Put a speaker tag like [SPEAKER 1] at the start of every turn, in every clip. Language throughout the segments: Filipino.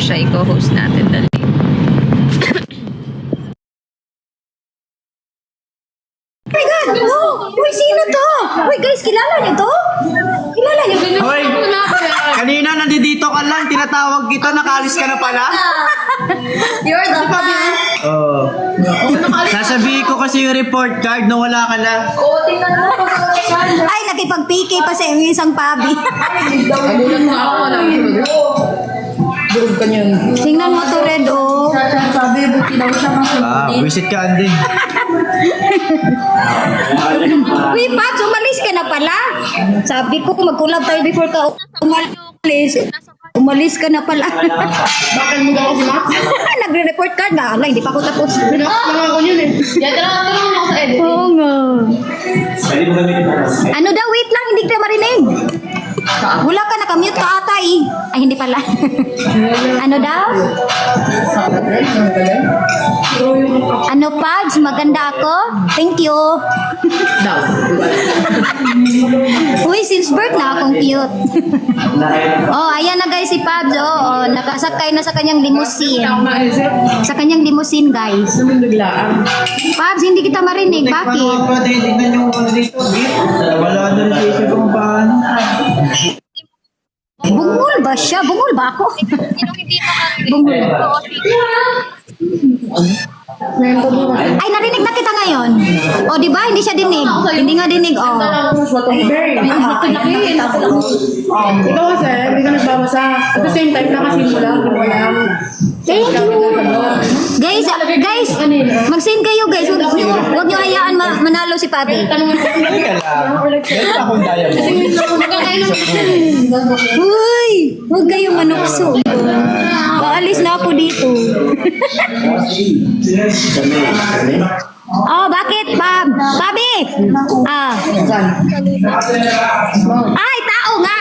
[SPEAKER 1] siya i-co-host natin dali.
[SPEAKER 2] Oh my God! Oh! Uy, sino to? Uy, guys, kilala niyo to? Kilala niyo?
[SPEAKER 3] Hoy! Kanina nandito ka lang, tinatawag kita, nakaalis ka na pala?
[SPEAKER 2] You're the fan.
[SPEAKER 3] Oo. Sasabihin ko kasi yung report card na wala ka na.
[SPEAKER 2] Ay, nakipag-PK pa sa yung isang pabi.
[SPEAKER 4] Nagulat na ako, wala ko durog ka niyan.
[SPEAKER 2] Tingnan mo to, Red, oh.
[SPEAKER 4] Sabi, buti daw siya kasi.
[SPEAKER 3] Visit ka, Andy.
[SPEAKER 2] Uy, Pats, umalis ka na pala. Sabi ko, mag-collab tayo before ka umalis. Umalis ka na pala.
[SPEAKER 4] Bakit mo daw ako si Max?
[SPEAKER 2] Nagre-report card na. Ala, hindi pa ako tapos.
[SPEAKER 4] Pinakas lang ako yun eh. Yan, tara ako sa edit.
[SPEAKER 2] Oo nga. Ano daw? Wait lang, hindi ka marinig. Wala ka, nakamute ka ata eh. Ay, hindi pala. Ano daw? Ano, Pads? Maganda ako? Thank you.
[SPEAKER 4] Daw.
[SPEAKER 2] Uy, since birth na akong cute. Oh, ayan na guys si Pads. Oh, nakasakay na sa kanyang limousine.
[SPEAKER 4] Ako maisip.
[SPEAKER 2] Sa kanyang limousine, guys.
[SPEAKER 4] Naman biglaan.
[SPEAKER 2] Pads, hindi kita marinig. Bakit?
[SPEAKER 3] Pwede, tignan yung ano dito. Wala na rin siya isip kung paano.
[SPEAKER 2] Bungol ba siya? Bungol ba ako?
[SPEAKER 1] Yung hindi
[SPEAKER 2] Bungol.
[SPEAKER 4] Ngayon ko doon.
[SPEAKER 2] Ay, narinig na kita ngayon. O, di ba? Hindi siya dinig. Hindi nga dinig, oh.
[SPEAKER 4] Ay, Barry. Ikaw kasi, hindi ka nagbabasa. At the same time, nakasimula. Hindi mo alam.
[SPEAKER 2] Thank you. Guys, mag-send kayo, guys. Huwag niyo hayaan manalo si Papi.
[SPEAKER 3] Teka lang. Meron akong diamond.
[SPEAKER 2] Uy, huwag kayong manukso. Paalis na ako dito. Oh, bakit, Bob? Papi! Ah. Ay, tao nga!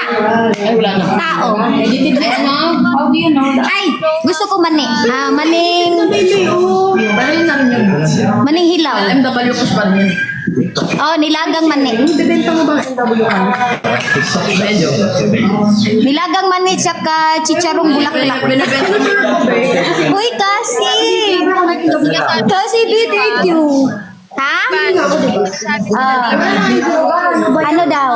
[SPEAKER 4] Ay, wala na.
[SPEAKER 2] Tao.
[SPEAKER 4] How do you know that?
[SPEAKER 2] Ay, gusto ko mani. Maning
[SPEAKER 4] Baril na rin yun.
[SPEAKER 2] maning hilaw.
[SPEAKER 4] MW ko pa rin.
[SPEAKER 2] Oh, nilagang mani.
[SPEAKER 4] Bibenta mo ba ang MW ka? Medyo.
[SPEAKER 2] Nilagang mani tsaka chicharong bulaklak.
[SPEAKER 4] Binibenta mo ako, babe.
[SPEAKER 2] Uy, kasi! Kasi, B, thank you. Ha? Ano daw?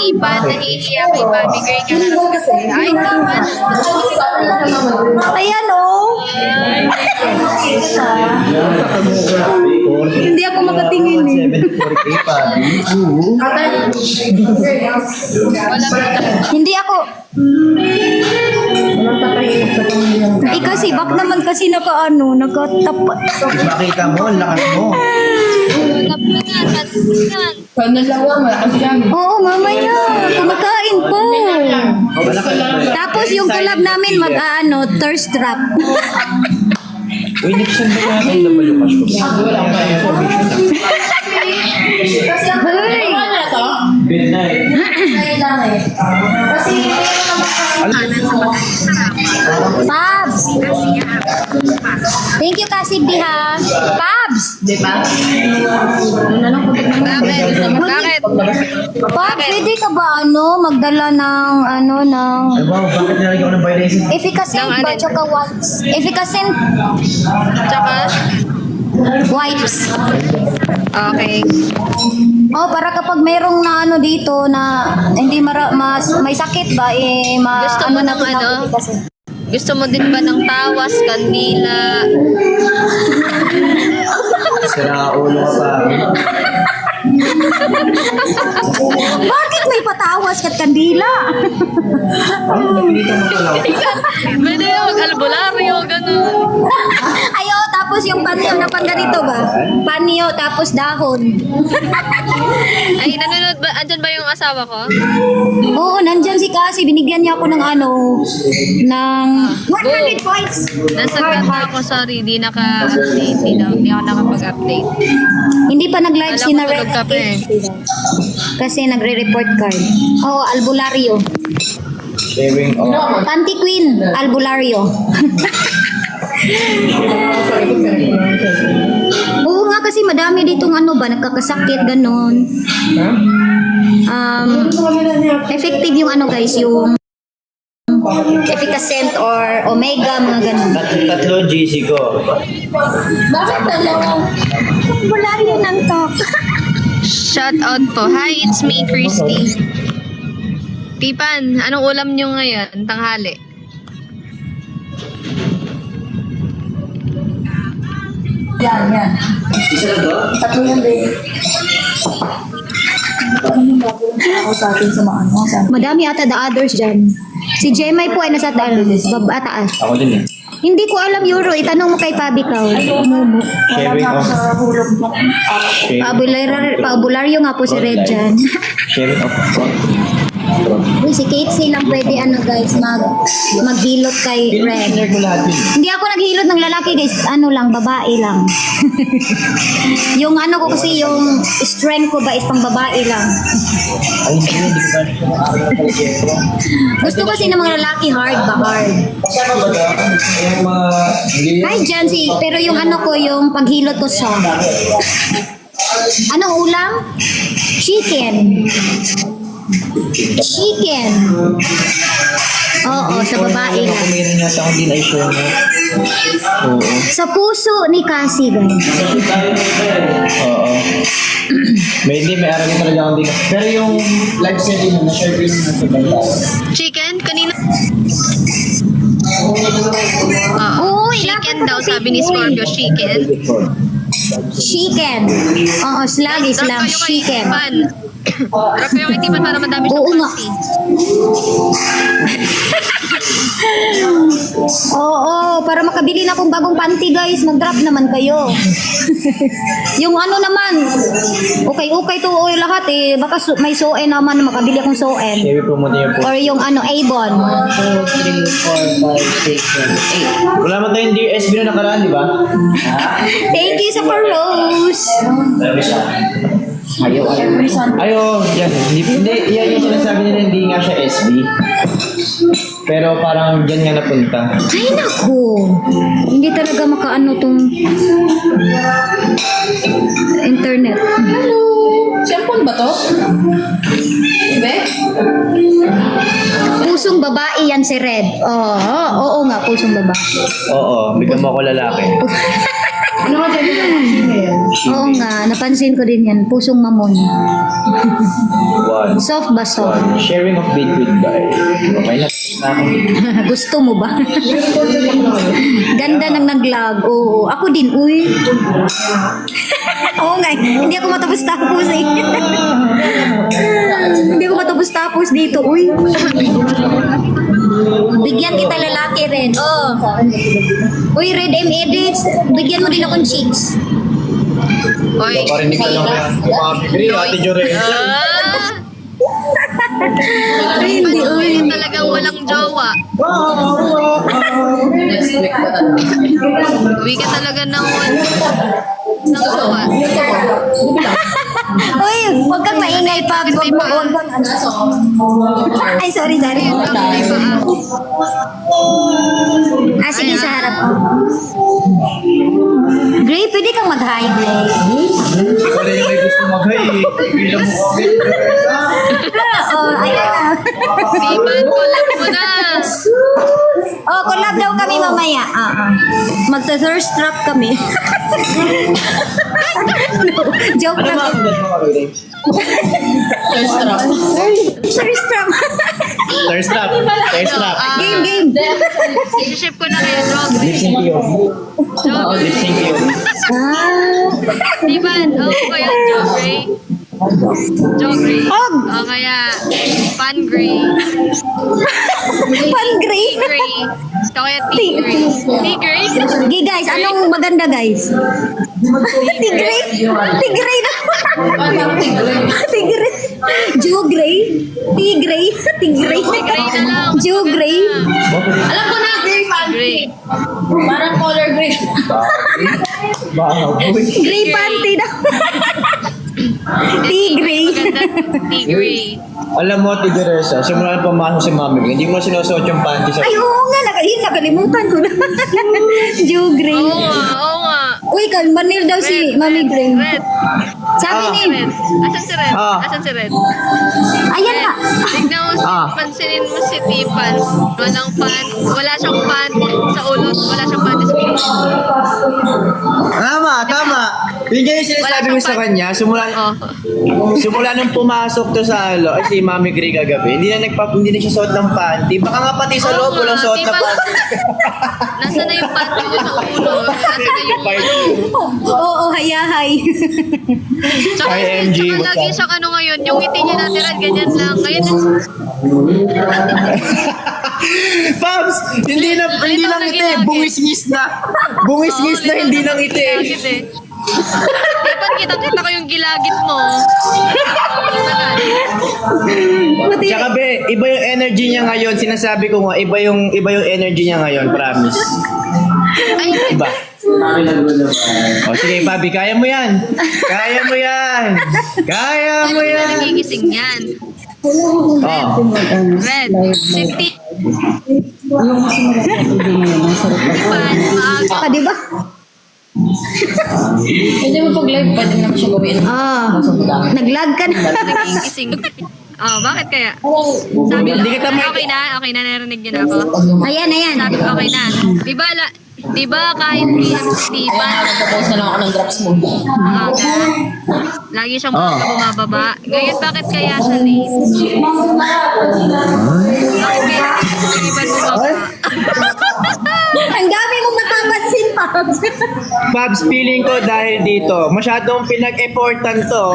[SPEAKER 1] Iba, nahihiya kay Bobby Girl ka na. Ay, naman.
[SPEAKER 2] Ayan, oh. Hindi ako makatingin eh. Hindi ako. Eh kasi, bak naman kasi nakatapat.
[SPEAKER 3] Makita mo, ang lakas mo.
[SPEAKER 4] Panalawa, malakas yan.
[SPEAKER 2] Oo, mamaya. Kumakain po. Tapos yung collab namin thirst trap.
[SPEAKER 3] Uy, next time ba natin na malukas ko?
[SPEAKER 4] Wala pa yun.
[SPEAKER 2] Hey!
[SPEAKER 3] Midnight.
[SPEAKER 2] Pabs! Thank you kasi Biha. Pabs!
[SPEAKER 4] Di ba?
[SPEAKER 1] Bakit?
[SPEAKER 2] Pabs, pwede ka ba magdala ng
[SPEAKER 3] Ay, wow, bakit nalagyan ko ng violation?
[SPEAKER 2] efficacy ba tsaka wipes? Efficacy
[SPEAKER 1] Tsaka?
[SPEAKER 2] wipes.
[SPEAKER 1] Okay.
[SPEAKER 2] Oh, para kapag merong na dito na hindi may sakit ba
[SPEAKER 1] Gusto mo ng
[SPEAKER 2] efficacy.
[SPEAKER 1] Gusto mo din ba ng tawas, kandila?
[SPEAKER 3] Sira ulo ka pa.
[SPEAKER 2] Bakit may patawas kat kandila?
[SPEAKER 3] Napilitan mo ko lang.
[SPEAKER 1] Pwede yung albularyo, gano'n.
[SPEAKER 2] Ayo, tapos yung panyo na pang ganito ba? Panyo, tapos dahon.
[SPEAKER 1] Ay, nanonood ba? Andyan ba yung asawa ko?
[SPEAKER 2] Oo, nandyan si Cassie. Binigyan niya ako ng ng 100 points.
[SPEAKER 1] Nasa ganda ako, sorry. Di naka-update. Di ako nakapag-update.
[SPEAKER 2] Hindi pa nag-live
[SPEAKER 1] Alam
[SPEAKER 2] si
[SPEAKER 1] ko,
[SPEAKER 2] na
[SPEAKER 1] tulog ka pa eh.
[SPEAKER 2] kasi nagre-report card. Oo, albularyo.
[SPEAKER 3] Sharing off.
[SPEAKER 2] Panty Queen, albularyo. Oo nga kasi madami ditong nagkakasakit, ganon. Effective yung guys, yung efficacent or omega, mga ganun.
[SPEAKER 3] Tatlo GC ko.
[SPEAKER 2] Bakit dalawa? Wala rin ang top.
[SPEAKER 1] Shout out po. Hi, it's me, Christy. Tipan, anong ulam nyo ngayon? Tanghali.
[SPEAKER 2] Yan.
[SPEAKER 3] Isa na to?
[SPEAKER 2] Tatlo yan, babe. Ako sa atin sa mga ano. Madami ata the others dyan. Si Jemay po ay nasa taas.
[SPEAKER 3] Ako din eh.
[SPEAKER 2] Hindi ko alam, Euro. Itanong mo kay Pabi Kaw. Mumu.
[SPEAKER 3] Sharing of...
[SPEAKER 2] Paabularyo nga po si Red dyan.
[SPEAKER 3] Sharing of...
[SPEAKER 2] Uy, si Kate silang pwede guys, maghilot kay Red.
[SPEAKER 3] Share ko lahat yun.
[SPEAKER 2] Hindi ako naghilot ng lalaki guys, babae lang. Yung ko kasi yung strength ko ba is pang babae lang.
[SPEAKER 3] Ay, hindi ko ba siya makakalimutan.
[SPEAKER 2] Gusto kasi ng mga lalaki hard.
[SPEAKER 3] Kasama ba ito? Yung mga...
[SPEAKER 2] Hi Jancy, pero yung yung paghilot ko soft. Anong ulam? Chicken. Oo, sa babae
[SPEAKER 3] Ako
[SPEAKER 2] lang.
[SPEAKER 3] mayroon yata akong din ay share mo. Oo.
[SPEAKER 2] Sa puso ni Cassie guys.
[SPEAKER 3] Oo. May araw talaga akong din. Pero yung live setting na share ko yung nasa banda.
[SPEAKER 1] Chicken? Kanina?
[SPEAKER 2] Uy,
[SPEAKER 1] Chicken
[SPEAKER 2] dapat
[SPEAKER 1] daw,
[SPEAKER 2] ako
[SPEAKER 1] sabi ni Scorpio, chicken.
[SPEAKER 2] Chicken. Oo, sluggish lang, chicken.
[SPEAKER 1] Drop ko yung itipan para madami siyang
[SPEAKER 2] Oo nga.
[SPEAKER 1] fancy.
[SPEAKER 2] Oo, para makabili na akong bagong panty guys, mag-drop naman kayo. Yung naman, okay to lahat baka may soen naman na makabili akong soen.
[SPEAKER 3] Share promote niyo po.
[SPEAKER 2] Or yung Avon.
[SPEAKER 3] 2, 3, 4, 5, 6, 7, 8. Wala man tayong Dear SB na nakaraan, di ba?
[SPEAKER 2] Thank you sa rose.
[SPEAKER 3] Ayaw. Yan. Hindi, yan yung sinasabi nila, hindi nga siya SB. Pero parang dyan nga napunta.
[SPEAKER 2] Ay naku, hindi talaga tong internet.
[SPEAKER 4] Hello! Cellphone ba to? Ibe?
[SPEAKER 2] Pusong babae yan si Red. Oo nga, pusong babae.
[SPEAKER 3] Oo, bigyan mo ako lalaki.
[SPEAKER 4] Ano ka dyan?
[SPEAKER 2] Oo nga, napansin ko din yan. Pusong mamon.
[SPEAKER 3] One.
[SPEAKER 2] Soft ba soft?
[SPEAKER 3] Sharing of liquid guys. Okay na.
[SPEAKER 2] Gusto mo ba? Ganda ng nag-vlog. Oo, ako din. Uy. Oo nga, hindi ako matapos-tapos Hindi ako matapos-tapos dito. Uy. Bigyan kita lalaki rin. Uy, Red M Edits, bigyan mo din akong chicks.
[SPEAKER 1] Oy.
[SPEAKER 3] Parinig ka lang kaya. Mabibiri, Ate Jorel.
[SPEAKER 2] Hindi, uy.
[SPEAKER 1] Uy, talagang walang jowa.
[SPEAKER 4] Next week pa na.
[SPEAKER 1] Uwi ka talaga ng jowa.
[SPEAKER 2] Uy, huwag kang maingay pa. Huwag kang Ay, sorry.
[SPEAKER 1] Ayun lang, may paa.
[SPEAKER 2] Sige, sa harap. Gray, pwede kang mag-hi, Gray.
[SPEAKER 3] Wala yung may gusto mag-hay. Bilang mo kami.
[SPEAKER 2] Ayan na.
[SPEAKER 1] Tipan, collab mo na.
[SPEAKER 2] Collab daw kami mamaya. Magta-thirst trap kami. No, joke
[SPEAKER 3] Ano
[SPEAKER 2] lang.
[SPEAKER 3] mga agad mo kami?
[SPEAKER 4] Thirst trap.
[SPEAKER 2] Thirst trap.
[SPEAKER 3] Thirst trap. Thirst trap.
[SPEAKER 2] Game.
[SPEAKER 1] Ship ko na kayo, Drog.
[SPEAKER 3] Lip sync kayo. Lip sync kayo.
[SPEAKER 1] Tipan, ko yun, Jogray. Jogray.
[SPEAKER 2] Og.
[SPEAKER 1] O kaya, Pan-Gray.
[SPEAKER 2] Pan-gray.
[SPEAKER 1] T-Gray. O kaya T-Gray. T-Gray?
[SPEAKER 2] Okay guys, anong maganda guys? Tigray? Tigray na. Tigray. Jugray? Tigray? Tigray?
[SPEAKER 1] Tigray na lang.
[SPEAKER 2] Jugray?
[SPEAKER 4] Alam ko na, gray pan.
[SPEAKER 1] Gray.
[SPEAKER 4] Parang color gray.
[SPEAKER 3] Bahaboy.
[SPEAKER 2] Gray panty na. Tigray.
[SPEAKER 1] Maganda, T-Gray.
[SPEAKER 3] Alam mo, Tigresa, simula na pumasok si Mami, hindi mo sinusuot yung panty sa...
[SPEAKER 2] Ay, oo nga. Nakalimutan ko na. Jugray.
[SPEAKER 1] Oo nga.
[SPEAKER 2] Uy, Manil daw si Mami Gray.
[SPEAKER 1] Red.
[SPEAKER 2] Sabi ni,
[SPEAKER 1] Red. Asan si Red?
[SPEAKER 3] Ah.
[SPEAKER 1] Asan si Red?
[SPEAKER 2] ayan nga.
[SPEAKER 1] Tignan mo,
[SPEAKER 3] Ah.
[SPEAKER 1] pansinin mo si Tipan. Wala siyang panty sa ulot. Wala siyang panty sa ulot.
[SPEAKER 3] Tama. Yun yung sinasabi ko sa kanya, simula nung pumasok to sa si Mami Gray kagabi, hindi na siya suot ng panty. Baka nga pati sa loob, walang suot ng panty.
[SPEAKER 1] Nasa na yung panty mo sa ulo? Nasa na yung
[SPEAKER 2] Oo, hayahay.
[SPEAKER 1] Tsaka,
[SPEAKER 3] IMG,
[SPEAKER 1] tsaka
[SPEAKER 3] what's
[SPEAKER 1] lagi
[SPEAKER 3] up?
[SPEAKER 1] siyang ano ngayon, yung ngiti niya natira, ganyan lang. Ngayon,
[SPEAKER 3] Pabs, hindi lang iti, bungis-ngis na. Bungis-ngis na, hindi lang iti.
[SPEAKER 1] Gilagid eh. Tipan, kita ko yung gilagid mo.
[SPEAKER 3] Tsaka be, iba yung energy niya ngayon. Sinasabi ko nga, iba yung energy niya ngayon, promise.
[SPEAKER 1] Ay,
[SPEAKER 3] Iba. O sige, Bobby, kaya mo yan. Kaya mo yan. Kaya mo
[SPEAKER 1] hindi na
[SPEAKER 3] yan.
[SPEAKER 1] nagigising yan.
[SPEAKER 3] Oh.
[SPEAKER 1] Red, si Tipan, maaga.
[SPEAKER 2] Ah, di ba?
[SPEAKER 4] Hindi mo pag-live, pwede naman siya gawin.
[SPEAKER 2] Nag-lag ka na.
[SPEAKER 1] Nagigising. Oh, bakit kaya? Sabi
[SPEAKER 3] Hindi kita may-
[SPEAKER 1] okay na, narinig niyo na ako.
[SPEAKER 2] Ayan.
[SPEAKER 1] Sabi ko, okay na. Di ba kahit PM si Tipan,
[SPEAKER 4] Nagpo-post na lang ako ng drops mo.
[SPEAKER 1] maaga, lagi siyang bumababa. Ngayon, bakit kaya siya late? Bakit kaya si Tipan bumaba?
[SPEAKER 2] Ang dami mong napapansin, Pops.
[SPEAKER 3] Pabs, feeling ko dahil dito, masyadong pinag-effortan to.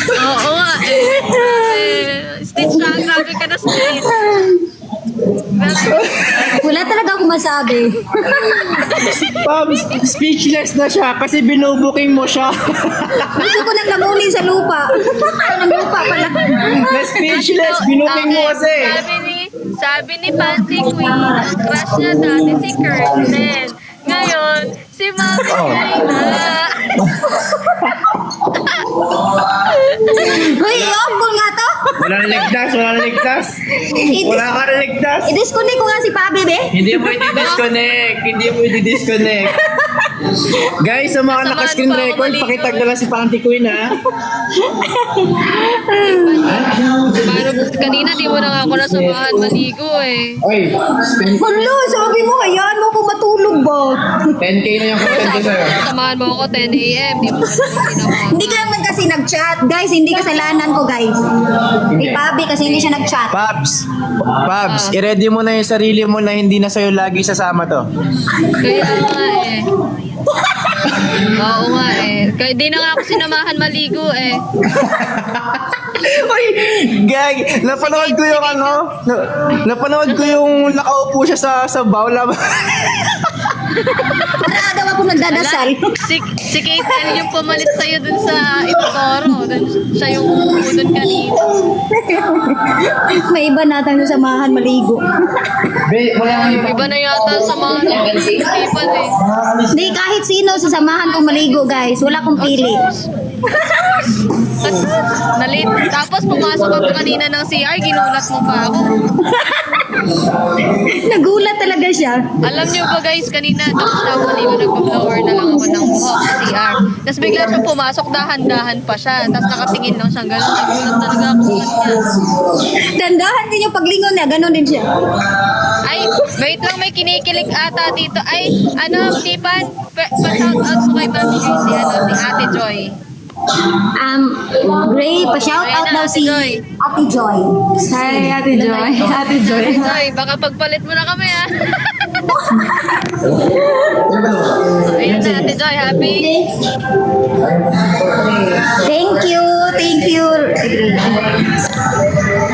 [SPEAKER 1] Oo nga eh. Stitch na, grabe ka na Stitch.
[SPEAKER 2] Wala talaga akong masabi.
[SPEAKER 3] Pabs, speechless na siya kasi binubuking mo siya.
[SPEAKER 2] Gusto ko nang lamunin sa lupa. Ng lupa pala.
[SPEAKER 3] Na speechless, binuking mo kasi.
[SPEAKER 1] Sabi ni Panty Queen, crush niya dati si Curtin. Ngayon, si Mami Gina.
[SPEAKER 2] Hoy, i-off ko nga to.
[SPEAKER 3] Wala na ligtas. Wala ka na ligtas.
[SPEAKER 2] I-disconnect ko nga si Pabi, be.
[SPEAKER 3] Hindi mo i-disconnect. Guys, sa mga naka-screen record, pakitag na lang si Panty Queen, ha?
[SPEAKER 1] Parang kanina di mo na nga ako nasamahan maligo eh.
[SPEAKER 3] Oy,
[SPEAKER 2] Hala, sabi mo, hayaan mo ako matulog ba?
[SPEAKER 3] 10K na yung content ko sa'yo.
[SPEAKER 1] Samahan mo ako 10 a.m. Di mo na naman sinamahan.
[SPEAKER 2] Hindi ka naman kasi nag-chat. Guys, hindi kasalanan ko, guys. Si Pabi kasi hindi siya nag-chat.
[SPEAKER 3] Pabs, i-ready mo na yung sarili mo na hindi na sa'yo lagi sasama to.
[SPEAKER 1] Kaya nga eh. Oo nga eh. Kaya di na nga ako sinamahan maligo eh.
[SPEAKER 3] Uy, gag, napanood ko yung napanood ko yung nakaupo siya sa bawla.
[SPEAKER 2] Para daw ako nagdadasal.
[SPEAKER 1] Si Kate yung pumalit sa'yo dun sa Itotoro. Siya yung umupo dun kanina.
[SPEAKER 2] May iba natang samahan maligo.
[SPEAKER 3] Be, wala kang
[SPEAKER 1] Iba na yata sa mga nag-iisipan eh.
[SPEAKER 2] Hindi, kahit sino sasamahan kong maligo, guys. Wala akong pili.
[SPEAKER 1] Nalit. Tapos pumasok ako kanina ng CR, ginulat mo pa ako.
[SPEAKER 2] Nagulat talaga siya.
[SPEAKER 1] Alam niyo ba guys, kanina tapos na ako maligo, nagpa-flower na lang ako ng buhok sa CR. Tapos bigla siya pumasok, dahan-dahan pa siya. Tapos nakatingin lang siya, gano'n. Nagulat talaga ako sa kanya.
[SPEAKER 2] Dandahan din yung paglingon niya. Ganon din siya.
[SPEAKER 1] Ay, wait lang, may kinikilig ata dito. Ay, Tipan, pa-shout out mo kay Mami Gracie, si Ate Joy.
[SPEAKER 2] Ray, pa-shout out
[SPEAKER 1] Ayan na,
[SPEAKER 2] daw
[SPEAKER 1] Ate
[SPEAKER 2] si
[SPEAKER 1] Joy.
[SPEAKER 2] Ate Joy.
[SPEAKER 4] Hi, Ate Joy. Ate Joy.
[SPEAKER 1] Ate Joy, baka pagpalit mo na kami ah. Ayun na, Ate Joy, happy?
[SPEAKER 2] Thank you.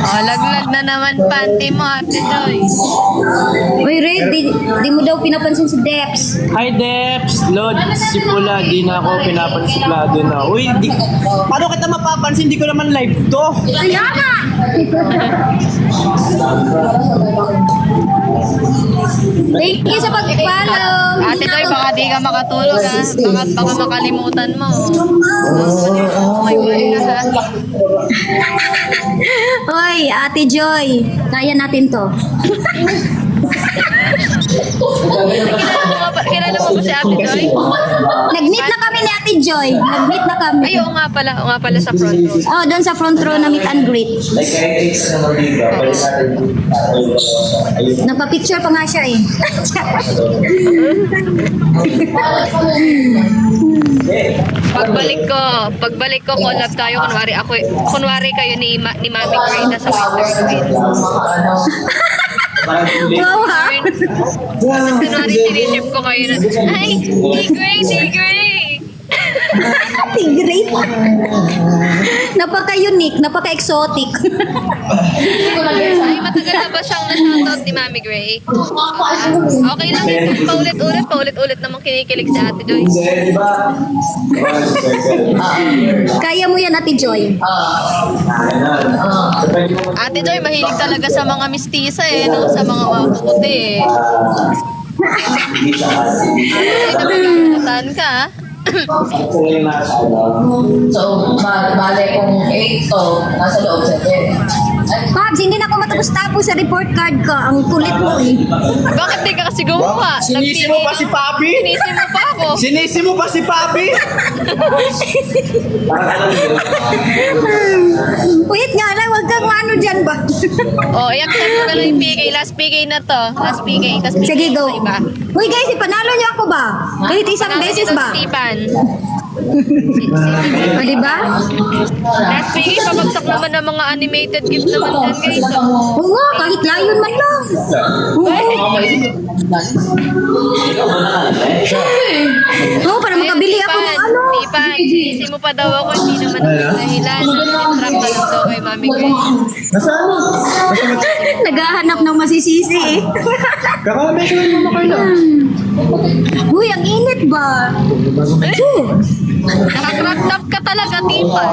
[SPEAKER 1] Oh, laglag na naman panty mo, Ate Joy.
[SPEAKER 2] Uy, Ray, di mo daw pinapansin si Deps.
[SPEAKER 3] Hi Deps, Lord, si Pula, di na ako pinapansiplado na. Uy, paano kita mapapansin? Di ko naman live to.
[SPEAKER 2] Kaya nga! Thank you sa pag-follow.
[SPEAKER 1] Ate Joy, baka di ka makatulog ha. Baka makalimutan mo. May wala ha.
[SPEAKER 2] Hoy, Ate Joy, kaya natin to.
[SPEAKER 1] Kilala mo ba si Ate Joy?
[SPEAKER 2] Nag-meet na kami ni Ate Joy. Nag-meet na kami.
[SPEAKER 1] Ay, oo nga pala sa front row.
[SPEAKER 2] Oh, doon sa front row na meet and greet. Nagpa-picture pa nga siya eh.
[SPEAKER 1] Pagbalik ko, collab tayo. Kunwari kayo ni Mami Greta sa Winter Queen.
[SPEAKER 2] Wow ha?
[SPEAKER 1] Kunwari siniship ko kayo na, ay, Tigray!
[SPEAKER 2] Tigray. Napaka-unique, napaka-exotic.
[SPEAKER 1] Ay, matagal na ba siyang na-shoutout ni Mami Gray? Okay lang yun. Paulit-ulit namang kinikilig si Ate Joy.
[SPEAKER 2] Kaya mo yan, Ate Joy.
[SPEAKER 1] Ate Joy, mahilig talaga sa mga mistisa eh, no? Sa mga puti eh. Ay, nakakalimutan ka ah.
[SPEAKER 4] So, bale kung 8 to, nasa loob 7.
[SPEAKER 2] Pabs, hindi na ako matapos-tapos sa report card ko. Ang kulit mo eh.
[SPEAKER 1] Bakit di ka kasi gumawa?
[SPEAKER 3] Sinisi mo pa si Papi?
[SPEAKER 1] Sinisi mo pa ako.
[SPEAKER 3] Sinisi mo pa si Papi?
[SPEAKER 2] Wait nga lang, wag kang ano dyan ba?
[SPEAKER 1] Oh, i-accept mo na lang yung PK. Last PK na to. Last PK. Tapos PK
[SPEAKER 2] Sige, go.
[SPEAKER 1] sa iba.
[SPEAKER 2] Uy guys, ipanalo niyo ako ba? Kahit isang
[SPEAKER 1] Panalo
[SPEAKER 2] beses
[SPEAKER 1] dito
[SPEAKER 2] ba?
[SPEAKER 1] si Tipan.
[SPEAKER 2] O, diba?
[SPEAKER 1] Last PK, pabagsak naman ng mga animated gift naman dyan guys.
[SPEAKER 2] Oo nga, kahit layon man lang. Oo, para makabili ako ng ano.
[SPEAKER 1] Tipan, sinisi mo pa daw ako. Hindi naman ako dahilan. Trap na lang daw kay Mami Gray.
[SPEAKER 2] Naghahanap ng masisisi eh.
[SPEAKER 3] Kakamay ka lang mo kayo.
[SPEAKER 2] Uy, ang init ba?
[SPEAKER 1] Nakakrap top ka talaga, Tipan.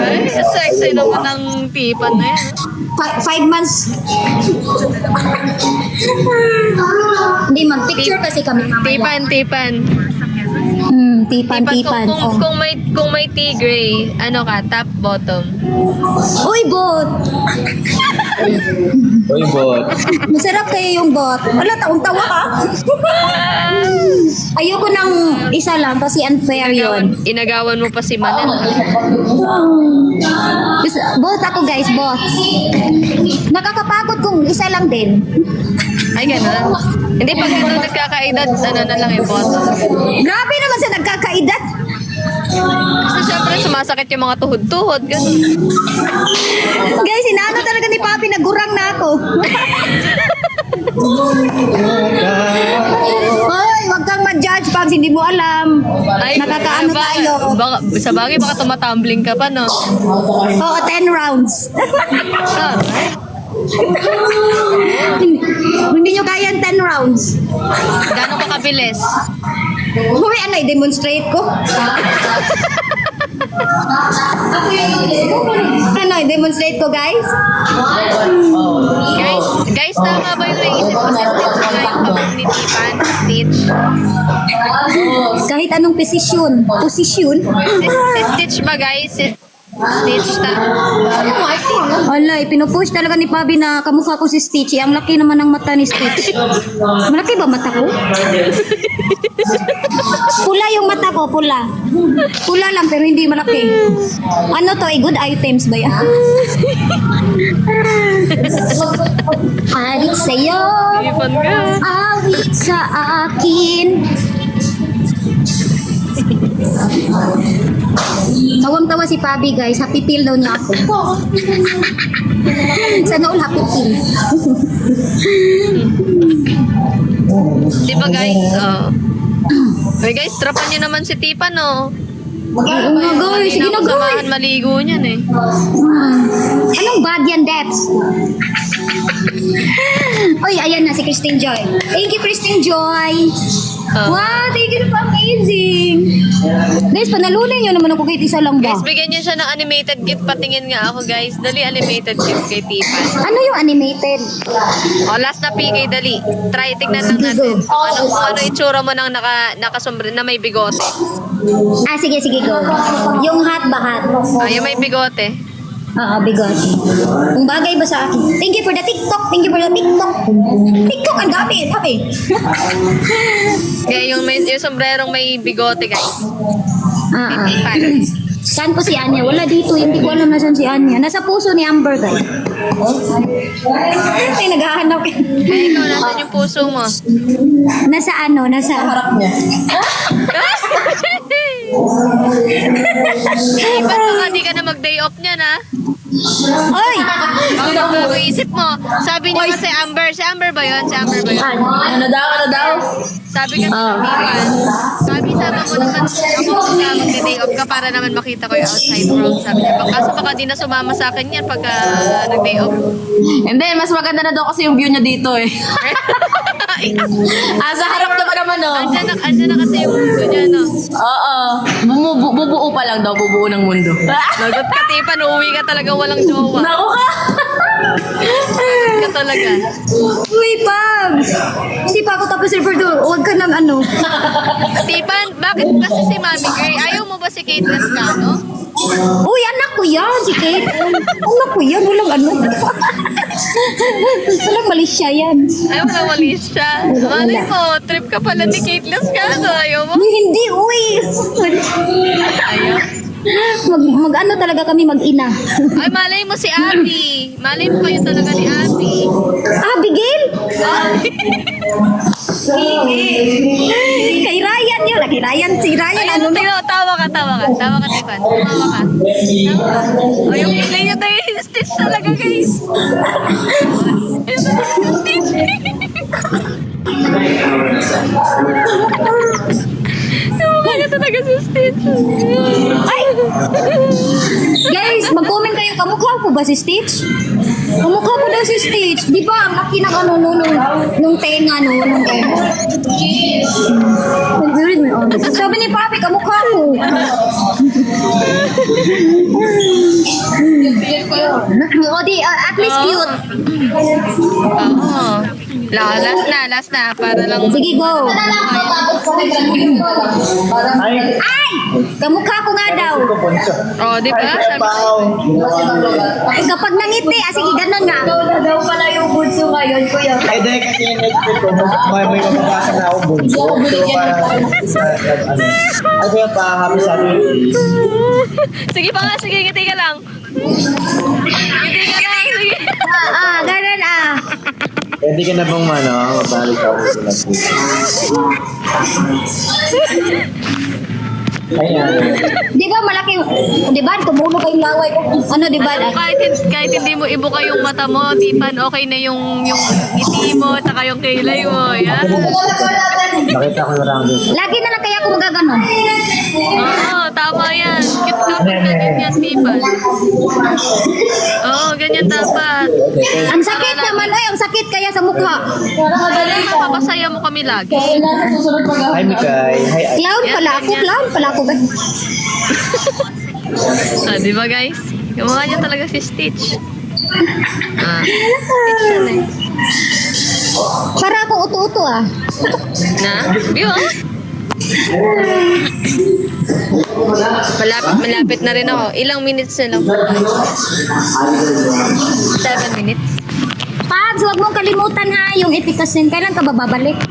[SPEAKER 1] Ay, sexy naman ng Tipan na yan.
[SPEAKER 2] 5 months. Hindi man, picture kasi kami mamaya.
[SPEAKER 1] Tipan.
[SPEAKER 2] Tipan. Oh.
[SPEAKER 1] Kung may Tigray, ano ka, top, bottom?
[SPEAKER 2] Uy, bot!
[SPEAKER 3] Uy, bot.
[SPEAKER 2] Masarap kayo yung bot. Wala, taong-tawa ka. Ayoko ng isa lang kasi unfair yun.
[SPEAKER 1] Inagawan mo pa si Manel.
[SPEAKER 2] Bot ako guys, bot. Nakakapagod kung isa lang din.
[SPEAKER 1] Ay, gano'n. Hindi, pag ito nagkakaedad, ano na lang yung bottom.
[SPEAKER 2] Grabe naman sa nagkakaedad.
[SPEAKER 1] Kasi syempre, sumasakit yung mga tuhod-tuhod. Gano'n.
[SPEAKER 2] Guys, inaano talaga ni Papi, nagurang na ako. Hoy, wag kang ma-judge pag hindi mo alam. Nakakaano tayo.
[SPEAKER 1] Sa bagay, baka tumatumbling ka pa, no?
[SPEAKER 2] Oo, 10 rounds.
[SPEAKER 1] Ah,
[SPEAKER 2] Hindi nyo kaya 10 rounds.
[SPEAKER 1] gano'n ka kabilis?
[SPEAKER 2] Uy, ano, i-demonstrate ko? Ano, i-demonstrate ko, guys?
[SPEAKER 1] Guys, tama ba yung naisip ko si Stitch na yung kabog ni Tipan? Stitch?
[SPEAKER 2] Kahit anong posisyon.
[SPEAKER 1] Si Stitch ba, guys? Si Stitch ta?
[SPEAKER 2] Wala, pinupush talaga ni Pabi na kamukha ko si Stitch. Ang laki naman ng mata ni Stitch. Malaki ba mata ko? Pula yung mata ko, pula. Pula lang pero hindi malaki. Ano to, good items ba yan? Awit sa'yo,
[SPEAKER 1] Tipan ka.
[SPEAKER 2] awit sa akin. Tawang-tawa si Pabi guys, happy pill daw niya ako. Sana all happy pill.
[SPEAKER 1] Di ba, guys? Hey guys, trapan niyo naman si Tipan, no?
[SPEAKER 2] Oo nga guys, sige na guys.
[SPEAKER 1] Samahan maligo niyan eh.
[SPEAKER 2] Anong bad yan, Debs? Uy, ayan na si Christine Joy. Thank you, Christine Joy. Wow, thank you pa, amazing. Guys, panalunin nyo naman ako kahit isa lang ba?
[SPEAKER 1] Guys, bigyan niyo siya ng animated gift. Patingin nga ako, guys. Dali, animated gift kay Tipan.
[SPEAKER 2] Ano yung animated?
[SPEAKER 1] Last na PK, dali. Try, tignan lang natin. Ano itsura mo ng nakasombre na may bigote.
[SPEAKER 2] Sige, go. Yung hat ba hat?
[SPEAKER 1] Yung may bigote.
[SPEAKER 2] Bigot. Kung bagay ba sa akin. Thank you for the TikTok. Thank you for the TikTok. TikTok, ang dami.
[SPEAKER 1] Kaya yung sombrerong may bigote, guys.
[SPEAKER 2] Titipan. Saan po si Anya? Wala dito. Hindi ko alam na saan si Anya. Nasa puso ni Amber, guys. Ay, naghahanap.
[SPEAKER 1] Kaya ikaw, nasan yung puso mo?
[SPEAKER 2] Nasa ano? Nasa...
[SPEAKER 4] Harap niya.
[SPEAKER 1] Iba baka di ka na mag-day off niyan, ha?
[SPEAKER 2] Oy!
[SPEAKER 1] Bakit bago isip mo? Sabi niya kasi Amber. Si Amber ba yun? Si Amber ba yun?
[SPEAKER 4] Ano daw?
[SPEAKER 1] Sabi kasi sabi sama mo naman ako na mag-day off ka para naman makita ko yung outside world. Sabi niya, kaso baka di na sumama sa akin yan pagka nag-day off.
[SPEAKER 4] Hindi, mas maganda na daw kasi yung view niya dito eh. Sa harap naman oh.
[SPEAKER 1] Andyan na kasi yung mundo niya, no?
[SPEAKER 4] Oo. Bubuo pa lang daw, bubuo ng mundo.
[SPEAKER 1] Lagot ka, Tipan, uuwi ka talaga walang jowa.
[SPEAKER 4] Naku ka!
[SPEAKER 1] Ka talaga.
[SPEAKER 2] Uy, Pabs! Hindi pa ako tapos repertoire. Huwag ka nang ano.
[SPEAKER 1] Tipan, bakit kasi si Mami Gray? Ayaw mo ba si Kate Lascano?
[SPEAKER 2] Uy, anak ko yan, si Kate. Anak ko yan, walang ano. Walang mali siya yan.
[SPEAKER 1] Ayaw mo na walis siya. Malay mo, trip ka pala ni Kate Lascano. Ayaw mo?
[SPEAKER 2] Uy, hindi, uy.
[SPEAKER 1] Ayaw.
[SPEAKER 2] Mag-ano talaga kami mag-ina.
[SPEAKER 1] Ay, malay mo si Abby. Malay mo kayo talaga ni Abby.
[SPEAKER 2] Abigail? Kay Ryan yun. Kay Ryan, si Ryan.
[SPEAKER 1] Ay, ano tayo? Tawa ka, Tipan. Tawa ka. O, yung play niya tayo yung stitch talaga, guys. Ayun na yung stitch. Yung talaga si Stitch.
[SPEAKER 2] Ay! Guys, mag-comment kayo. Kamukha ko ba si Stitch? Kamukha mo daw si Stitch. Di ba, ang laki ng ano, nung tenga, nung tenga. Sabi ni Papi, kamukha ko. O di, at least cute.
[SPEAKER 1] Oo. Last na. Para lang.
[SPEAKER 2] Sige, go. Ay! Kamukha ko nga daw.
[SPEAKER 1] Oh, di ba? Sabi ko.
[SPEAKER 2] Kapag nangiti, sige, ganun nga.
[SPEAKER 4] Daw pala yung bunso ngayon, kuya.
[SPEAKER 3] Ay, dahil kasi yung next week ko, may mababasa na ako bunso. So, parang, ay, kaya pa, happy Saturday.
[SPEAKER 1] Sige pa nga, sige, ngiti ka lang. Ngiti ka lang, sige.
[SPEAKER 2] Ganun
[SPEAKER 3] Pwede ka na bang mabalik ako sa Ayan.
[SPEAKER 2] Di ba malaki, di ba, tumulo kayong laway ko. Ano, di ba?
[SPEAKER 1] Kahit hindi mo ibuka yung mata mo, Tipan, okay na yung ngiti mo, tsaka yung kilay mo. Yan.
[SPEAKER 3] Nakita ko yung round.
[SPEAKER 2] Lagi na lang kaya ako magaganon.
[SPEAKER 1] Oo, tama yan. Cute ka pag ganyan, Tipan. Oo, ganyan dapat.
[SPEAKER 2] Ang sakit naman, ang sakit kaya sa mukha.
[SPEAKER 1] Kaya mapapasaya mo kami lagi.
[SPEAKER 3] Hi, Mikay. Hi,
[SPEAKER 2] Clown pala ako,
[SPEAKER 1] Di ba, guys? Kamukha niya talaga si Stitch. Stitch yan eh.
[SPEAKER 2] Para ako uto-uto
[SPEAKER 1] Na? View? Malapit na rin ako. Ilang minutes na lang po. 7 minutes.
[SPEAKER 2] Pags, huwag mong kalimutan ha, yung epikasin. Kailan ka ba babalik?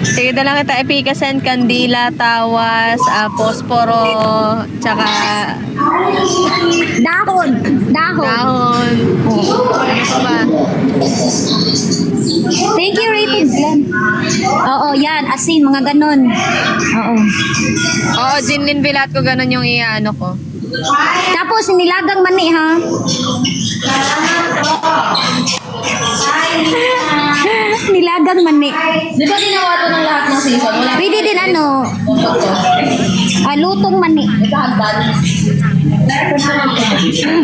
[SPEAKER 1] Sige, dala kita epikasen, kandila, tawas, posporo, tsaka
[SPEAKER 2] Dahon.
[SPEAKER 1] dahon. Ano pa ba?
[SPEAKER 2] Thank you, Rated Glenn. Oo, yan. Asin, mga ganon. Oo.
[SPEAKER 1] Oo, Jinlin Bilat ko, ganun yung iano ko.
[SPEAKER 2] Tapos, nilagang mani, ha? Nilagang mani.
[SPEAKER 4] Di ba ginawa to ng lahat ng season? Wala
[SPEAKER 2] Pwede din lutong mani.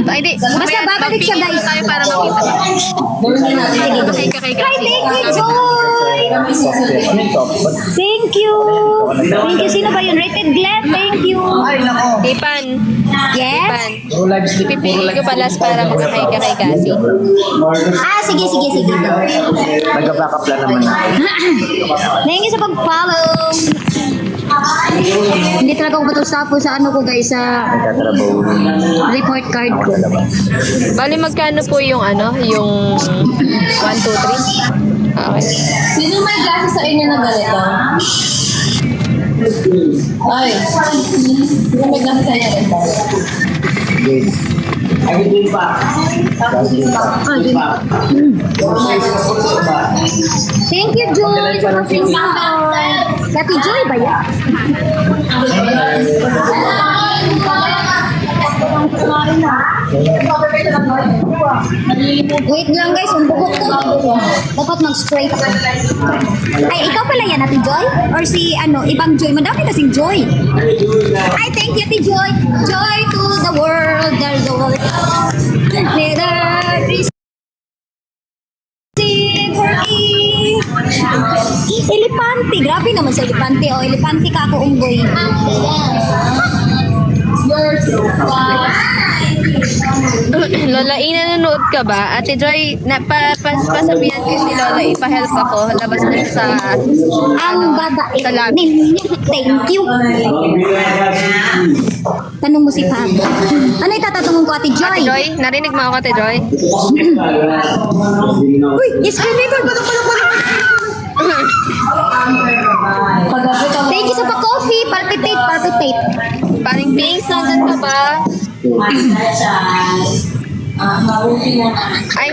[SPEAKER 1] Ay, di.
[SPEAKER 2] Basta babalik siya, guys.
[SPEAKER 1] Tayo para makita. Sige,
[SPEAKER 2] Hi, thank you, Joy!
[SPEAKER 3] Ano yung top?
[SPEAKER 2] Thank you! Thank you. Sino ba yun? Rated Glenn, thank you!
[SPEAKER 3] Ay, nako.
[SPEAKER 1] Tipan.
[SPEAKER 2] Yes?
[SPEAKER 3] Puro live stick.
[SPEAKER 1] Pipili ko palas para magkakay ka kay Cassie.
[SPEAKER 2] Sige.
[SPEAKER 3] Nag-back up lang naman na.
[SPEAKER 2] Thank you sa pag-follow. Hindi talaga ako matusapo sa ano ko guys, sa report card ko.
[SPEAKER 1] Bali, magkano po yung yung 1, 2, 3? Okay.
[SPEAKER 4] Sino may glasses sa inyo na ganito? Ay. Sino may glasses sa inyo na ganito?
[SPEAKER 2] Thank you, Joy. Kati Joy ba yan? Wait lang guys, ang bukok ko. Dapat mag-straight. Ay, ikaw pala yan, Ate Joy? Or si, ibang Joy? Madami kasing Joy. Ay, thank you, Ate Joy. Joy to the world, there's the world. Leader is Elepante. Grabe naman sa elepante. O, elepante ka ako, unggoy.
[SPEAKER 4] You're so fast.
[SPEAKER 1] Lola, nanonood ka ba? Ate Joy, pasabihan ko si Lola, ipa-help ako. Labas na siya sa...
[SPEAKER 2] Ang babae.
[SPEAKER 1] Sa lab.
[SPEAKER 2] Thank you. Tanong mo si Pab. Ano itatanong ko, Ate Joy?
[SPEAKER 1] Ate Joy, narinig mo ako, Ate Joy?
[SPEAKER 2] Uy, escalator. Thank you sa pa-coffee. Palpitate.
[SPEAKER 1] Paring Pinks, nandun ka ba? Ay,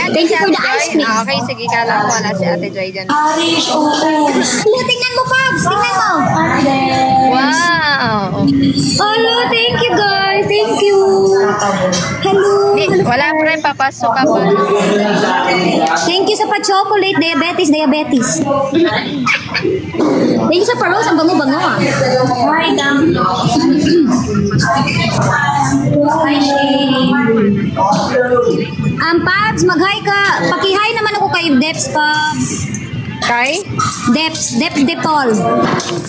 [SPEAKER 1] Ate
[SPEAKER 2] Thank you for the
[SPEAKER 1] Joy.
[SPEAKER 2] ice cream.
[SPEAKER 1] Okay, sige, kala ko wala si Ate Joy dyan.
[SPEAKER 2] Tingnan mo, Pabs. Tingnan mo.
[SPEAKER 1] Wow!
[SPEAKER 2] Hello, thank you guys. Thank you. Hello.
[SPEAKER 1] Wala pa rin, papasok ka pa.
[SPEAKER 2] Thank you sa pa-chocolate. Diabetes. Thank you sa pa-rose. Ang bango-bango ah. Pabs, mag-hi ka. Paki-hi naman ako kay Deps, Pabs.
[SPEAKER 1] Kay?
[SPEAKER 2] Deps Depol.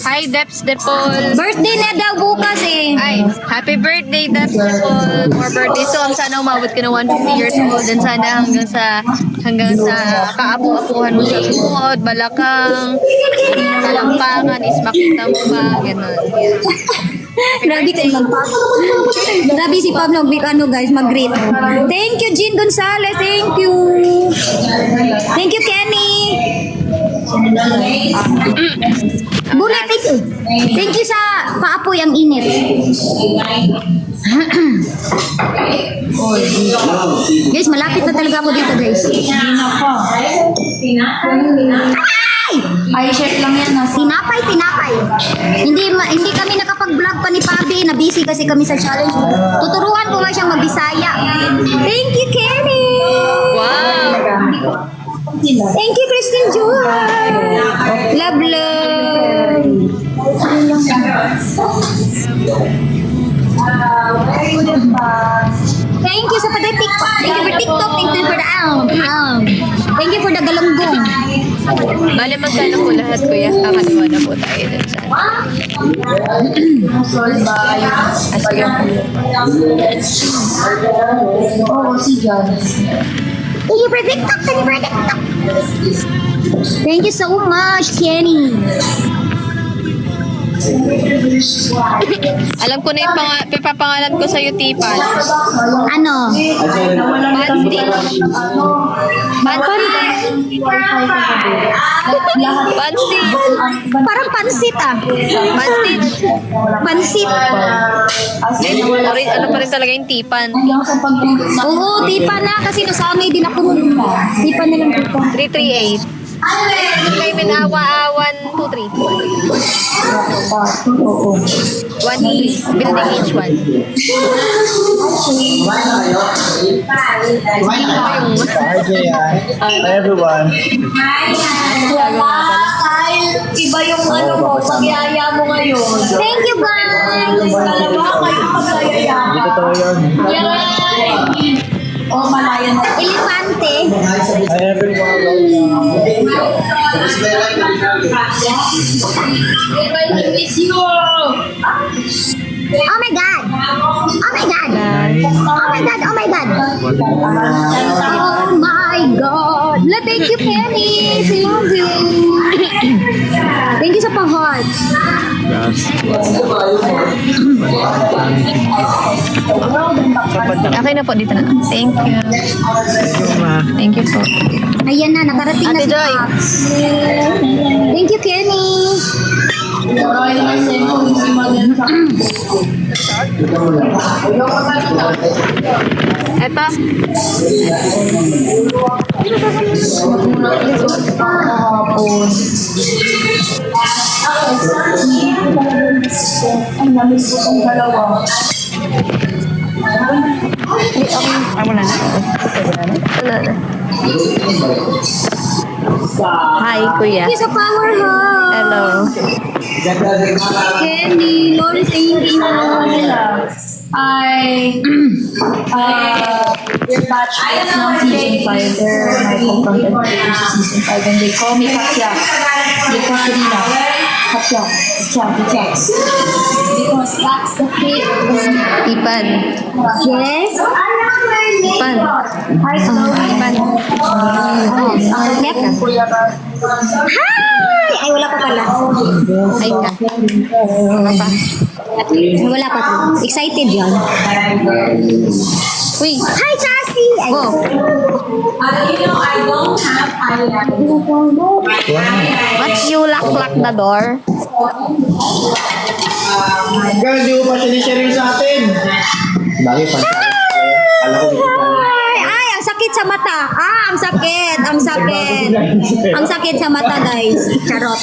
[SPEAKER 1] Hi, Deps Depol.
[SPEAKER 2] Birthday na daw bukas eh.
[SPEAKER 1] Ay, happy birthday, Deps Depol. More birthday. So, sana umabot ka na 150 years old. And sana hanggang sa kaapu-apuhan mo sa suod, balakang, kalampangan, is makita mo pa, gano'n. Yan.
[SPEAKER 2] Grabe si Grabe si Pablo guys, mag-greet. Thank you, Jean Gonzalez. Thank you. Thank you, Kenny. Bullet, thank you sa paapoy ang init. Guys, malapit na talaga ako dito, guys.
[SPEAKER 4] Ay, chef lang yan.
[SPEAKER 2] Tinapay. Hindi kami nakapag-vlog pa ni Pabi. Na-busy kasi kami sa challenge. Tuturuan ko nga siyang mag-Bisaya. Thank you, Kenny.
[SPEAKER 1] Wow!
[SPEAKER 2] Thank you, Kristen Joy. Love. Thank you sa pag-TikTok. Thank you for TikTok. Thank you for the Thank you for the galunggong.
[SPEAKER 1] Bale, magkano po lahat, kuya? Kakaliwa na po tayo dun sa...
[SPEAKER 4] Oo, si John.
[SPEAKER 2] Thank you for TikTok. Thank you so much, Kenny.
[SPEAKER 1] Alam ko na yung papangalan ko sa'yo, Tipan.
[SPEAKER 2] Ano?
[SPEAKER 1] Panty. Panty.
[SPEAKER 2] Parang pansit ah.
[SPEAKER 1] Panty.
[SPEAKER 2] Pansit.
[SPEAKER 1] Ano pa rin talaga yung Tipan?
[SPEAKER 4] Hanggang sa pagtulog na.
[SPEAKER 2] Oo, tipa na kasi nasanay din ako nun. Tipa na lang tipa.
[SPEAKER 1] 338. Kay Minawa, 1, 2, 3.
[SPEAKER 4] Oo.
[SPEAKER 1] 1 building each one.
[SPEAKER 3] Hi everyone.
[SPEAKER 4] Iba yung ano mo, pagyaya mo ngayon.
[SPEAKER 2] Thank you guys.
[SPEAKER 4] Dalawa kayo pagyaya
[SPEAKER 3] Hindi
[SPEAKER 4] ka.
[SPEAKER 3] totoo yun.
[SPEAKER 4] O malaya na.
[SPEAKER 2] Elepante.
[SPEAKER 3] Hi everyone.
[SPEAKER 4] I miss you.
[SPEAKER 2] Oh my God. Oh my God. Oh my God. Oh my God. Oh my God. La, thank you, Penny. Thank you. Thank you sa pa-hearts.
[SPEAKER 1] Okay na po, dito na. Thank you. Thank you po.
[SPEAKER 2] Ayan na, nakarating na
[SPEAKER 1] Ate
[SPEAKER 2] si
[SPEAKER 1] Joy.
[SPEAKER 2] Pops. Thank you, Kenny.
[SPEAKER 1] Eto. Wala na. Hi, kuya.
[SPEAKER 2] Thank you sa power hug.
[SPEAKER 1] Hello.
[SPEAKER 2] Kenny, Lord, thank you.
[SPEAKER 5] Their batch is now season 5. They're my co-content creators of season 5 and they call me Katya. They call me Katya. Because that's the fate of the
[SPEAKER 1] Ipan.
[SPEAKER 2] Yes?
[SPEAKER 1] Ipan.
[SPEAKER 5] Hi, Chloe.
[SPEAKER 1] Ipan.
[SPEAKER 2] Oh, net ka. Hi! Ay, wala pa pala.
[SPEAKER 1] Ay ka.
[SPEAKER 2] Wala pa. Excited yan.
[SPEAKER 1] Uy.
[SPEAKER 2] Hi, Chassie! Ay,
[SPEAKER 1] Oh. What you lock the door?
[SPEAKER 3] Girl, di mo pa sinisharing sa atin. Bagay pa. Alam ko dito tayo.
[SPEAKER 2] Ay, ang sakit sa mata. Ang sakit. Ang sakit. Ang sakit sa mata, guys. Charot.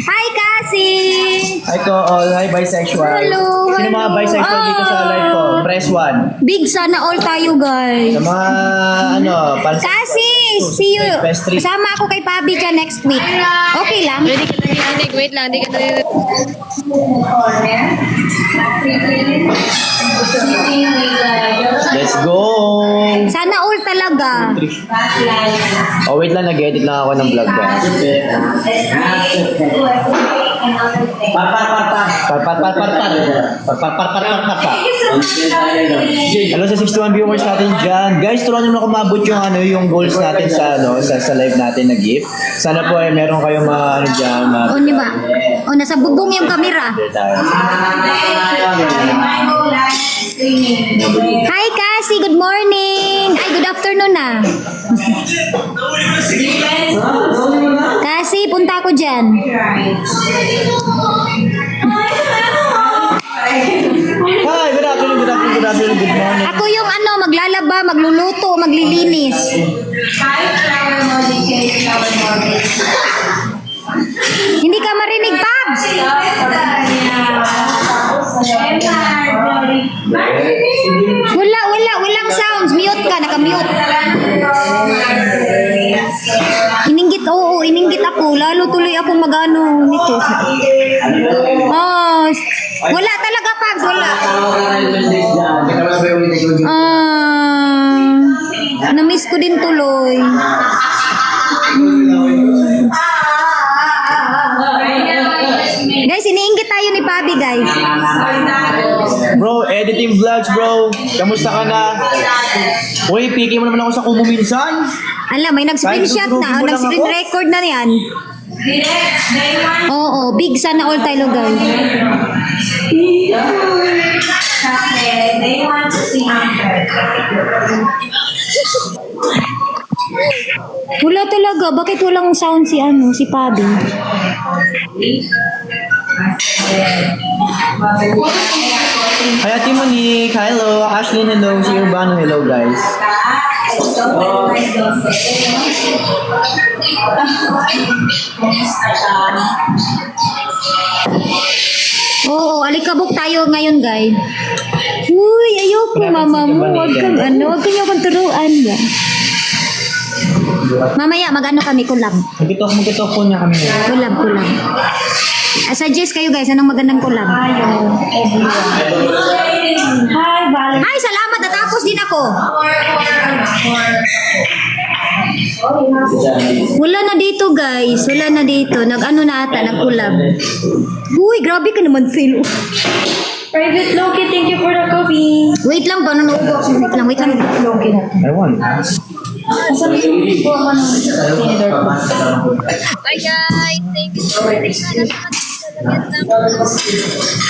[SPEAKER 2] Hi, Cassie!
[SPEAKER 3] Hi ko all, hi bisexual.
[SPEAKER 2] Hello,
[SPEAKER 3] Sino mga
[SPEAKER 2] hello.
[SPEAKER 3] bisexual dito sa live ko? Press 1.
[SPEAKER 2] Big sana all tayo, guys.
[SPEAKER 3] Sa mga
[SPEAKER 2] Cassie, see you.
[SPEAKER 3] Pastry.
[SPEAKER 2] Kasama ako kay Pabi dyan next week. Okay lang?
[SPEAKER 1] Hindi ka narinig. Wait lang. Hindi ka narinig.
[SPEAKER 3] Let's go!
[SPEAKER 2] Sana all talaga.
[SPEAKER 3] Oh, wait lang, nag-edit lang ako ng vlog ba? Hello sa 61 viewers natin dyan. Guys, tulungan nyo na kumabot yung yung goals natin sa live natin na gift. Sana po ay meron kayong mga dyan.
[SPEAKER 2] O, di ba? O, nasa bubong yung kamera. Hi, Cassie. Good morning. Ay, good afternoon na. Cassie, punta ako dyan.
[SPEAKER 3] Hi, good afternoon, good morning.
[SPEAKER 2] Ako yung maglalaba, magluluto, maglilinis. Hindi ka marinig, Pabs. Walang sounds. Mute ka, naka-mute. Ininggit ako. Lalo tuloy ako mag-ano nito. Oh, wala talaga, Pabs. Wala. Na-miss ko din tuloy. Guys, iniinggit tayo ni Pabi, guys.
[SPEAKER 3] Bro, editing vlogs, bro. Kamusta ka na? Uy, piki mo naman ako sa kumo minsan.
[SPEAKER 2] Alam, may nag-screenshot na.
[SPEAKER 3] Kahit
[SPEAKER 2] Nag-screen
[SPEAKER 3] ako?
[SPEAKER 2] record na yan. Oo, big sana all tayo, guys. Wala talaga. Bakit walang sound si Pabi?
[SPEAKER 3] Hi, Ate Monique. Hello. Ashlyn, hello. Si Urbano, hello, guys.
[SPEAKER 2] Oo, alikabok tayo ngayon, guys. Uy, ayoko, mama mo. Huwag kang akong turuan ba? Mamaya, mag-ano kami, kulab.
[SPEAKER 3] Mag-talk po niya kami.
[SPEAKER 2] Kulab. Suggest kayo, guys, anong magandang kulab?
[SPEAKER 5] Hi, Valerie.
[SPEAKER 2] Ay, salamat. Natapos din ako. Wala na dito, guys. Wala na dito. Nag-ano na ata, nag-kulab. Uy, grabe ka naman, Phil.
[SPEAKER 5] Private Loki, thank you for the coffee.
[SPEAKER 2] Wait lang, paano naubo ako? Wait lang.
[SPEAKER 5] Loki na.
[SPEAKER 3] I want.
[SPEAKER 5] Asan yung po ako ng tinidor ko?
[SPEAKER 1] Bye guys! Thank you so much.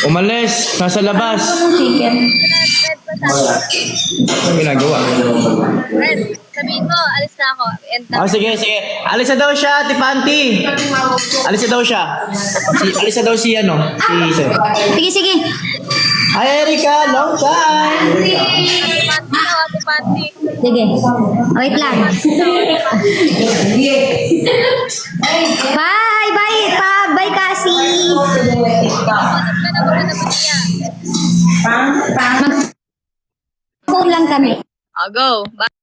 [SPEAKER 3] Umalis, nasa labas.
[SPEAKER 5] Anong chicken?
[SPEAKER 3] Ano ginagawa?
[SPEAKER 1] Red, sabihin mo, alis na ako. End na.
[SPEAKER 3] Sige. Alis na daw siya, Ate Panty. Alis na daw siya. Alis na daw si ano? Si Sir.
[SPEAKER 2] Sige.
[SPEAKER 3] Hi, Erika. Long time.
[SPEAKER 1] Ate Panty.
[SPEAKER 2] Sige. Wait lang. Bye! Bye, Cassie! Mag-phone lang kami.
[SPEAKER 1] I'll go. Bye.